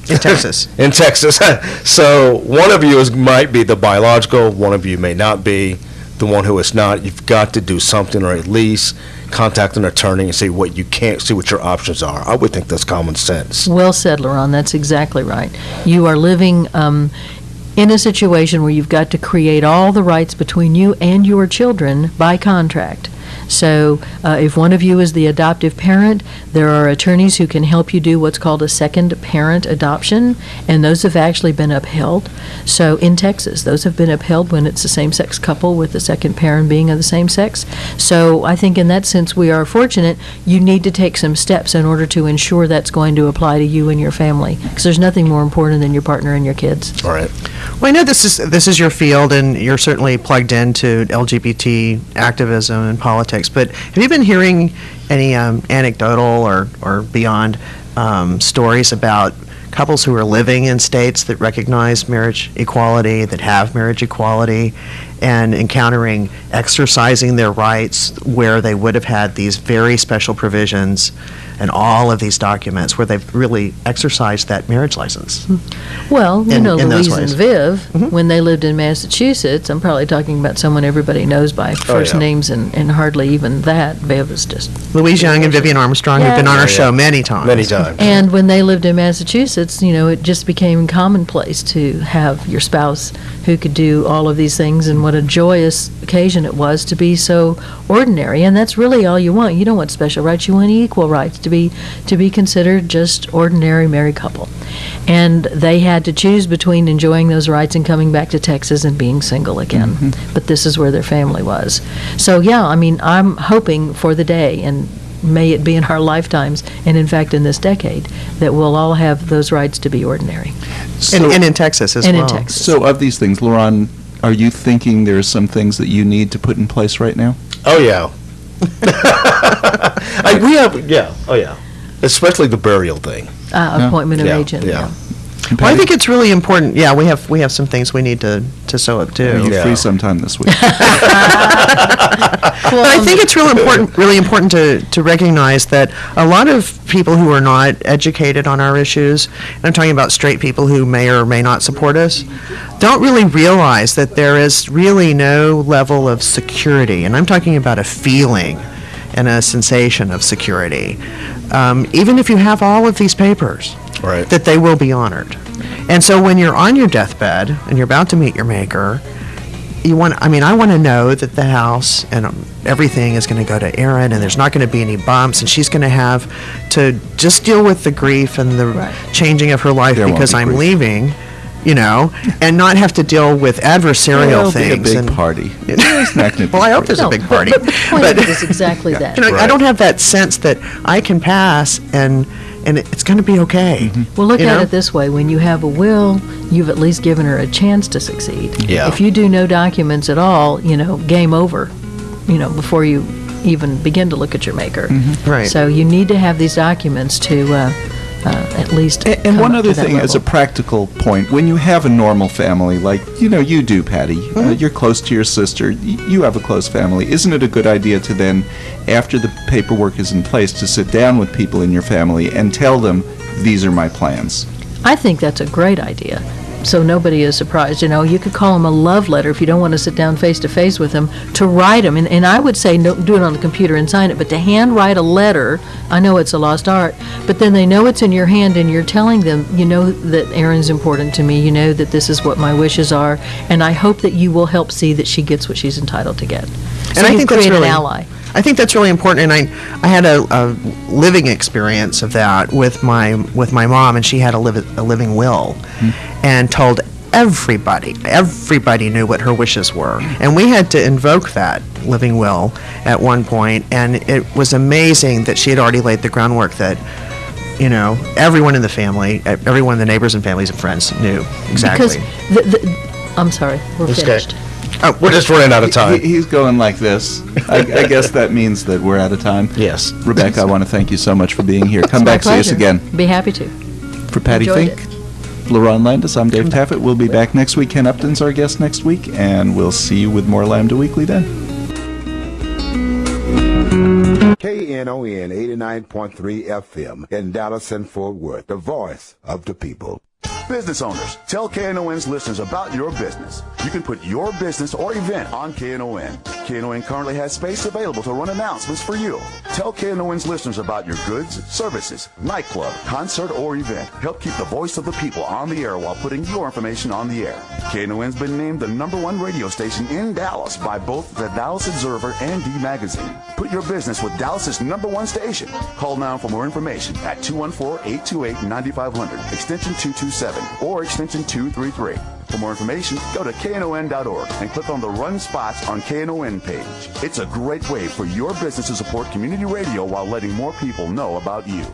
In Texas. In Texas. So one of you might be the biological, one of you may not be. The one who is not, you've got to do something, or at least contact an attorney and see what you can't, see what your options are. I would think that's common sense. Well said, Lerone. That's exactly right. You are living in a situation where you've got to create all the rights between you and your children by contract. So if one of you is the adoptive parent, there are attorneys who can help you do what's called a second parent adoption, and those have actually been upheld. So in Texas, those have been upheld when it's a same-sex couple with the second parent being of the same sex. So I think in that sense we are fortunate. You need to take some steps in order to ensure that's going to apply to you and your family, because there's nothing more important than your partner and your kids. All right. Well, I know this is your field, and you're certainly plugged into LGBT activism and politics, but have you been hearing any anecdotal or beyond stories about couples who are living in states that recognize marriage equality, that have marriage equality, and encountering exercising their rights where they would have had these very special provisions and all of these documents where they've really exercised that marriage license? Well, Louise and Viv, Mm-hmm. when they lived in Massachusetts, I'm probably talking about someone everybody knows by first names and hardly even that. Viv is just... Louise Young and Vivian Armstrong have been on our show many times. Many times. And when they lived in Massachusetts, it just became commonplace to have your spouse who could do all of these things, and what a joyous occasion it was to be so ordinary. And that's really all you want. You don't want special rights. You want equal rights to be considered just ordinary married couple. And they had to choose between enjoying those rights and coming back to Texas and being single again. Mm-hmm. But this is where their family was. So yeah, I'm hoping for the day, and may it be in our lifetimes, and in fact in this decade, that we'll all have those rights to be ordinary. And in Texas as well. In Texas. So of these things, Lerone, are you thinking there's some things that you need to put in place right now? Oh, yeah. Oh, yeah. Especially the burial thing. Appointment of agent. Yeah. Well, I think it's really important. Yeah, we have some things we need to sew up too. Are you free sometime this week? But I think it's really important to recognize that a lot of people who are not educated on our issues, and I'm talking about straight people who may or may not support us, don't really realize that there is really no level of security, and I'm talking about a feeling and a sensation of security, even if you have all of these papers, Right. that they will be honored. And so when you're on your deathbed and you're about to meet your maker, I want to know that the house and everything is going to go to Erin, and there's not going to be any bumps, and she's going to have to just deal with the grief and the changing of her life because I'm leaving, and not have to deal with adversarial things. Be a big party. Well, I hope there's a big party. But the point of it is exactly that. I don't have that sense that I can pass and it's going to be okay. Well, look at it this way. When you have a will, you've at least given her a chance to succeed. Yeah. If you do no documents at all, game over, before you even begin to look at your maker. Right. So you need to have these documents to at least And one other thing, as a practical point, when you have a normal family, like, you do, Patti, you're close to your sister, you have a close family, isn't it a good idea to then, after the paperwork is in place, to sit down with people in your family and tell them, these are my plans? I think that's a great idea. So nobody is surprised. You could call them a love letter if you don't want to sit down face to face with them, to write them. And I would say do it on the computer and sign it, but to hand write a letter, I know it's a lost art, but then they know it's in your hand and you're telling them, that Erin's important to me, that this is what my wishes are, and I hope that you will help see that she gets what she's entitled to get. So and I think that's an really ally. I think that's really important, and I had a living experience of that with my mom, and she had a living will, and told everybody knew what her wishes were, and we had to invoke that living will at one point, and it was amazing that she had already laid the groundwork that everyone in the family, everyone in the neighbors and families and friends knew exactly. Because I'm sorry, we're finished. Oh, we're just running out of time. He's going like this. I guess that means that we're out of time. Yes. Rebecca, I want to thank you so much for being here. Come It's back, my see us pleasure. again. Be happy to. For Patti Enjoyed Fink, Lerone Landis, I'm Dave Taffet. We'll be back next week. Ken Upton's our guest next week, and we'll see you with more Lambda Weekly then. KNON 89.3 FM in Dallas and Fort Worth, the voice of the people. Business owners, tell KNON's listeners about your business. You can put your business or event on KNON. KNON currently has space available to run announcements for you. Tell KNON's listeners about your goods, services, nightclub, concert, or event. Help keep the voice of the people on the air while putting your information on the air. KNON's been named the #1 radio station in Dallas by both the Dallas Observer and D Magazine. Put your business with Dallas's #1 station. Call now for more information at 214-828-9500, extension 227, or extension 233. For more information, go to KNON.org and click on the Run Spots on KNON page. It's a great way for your business to support community radio while letting more people know about you.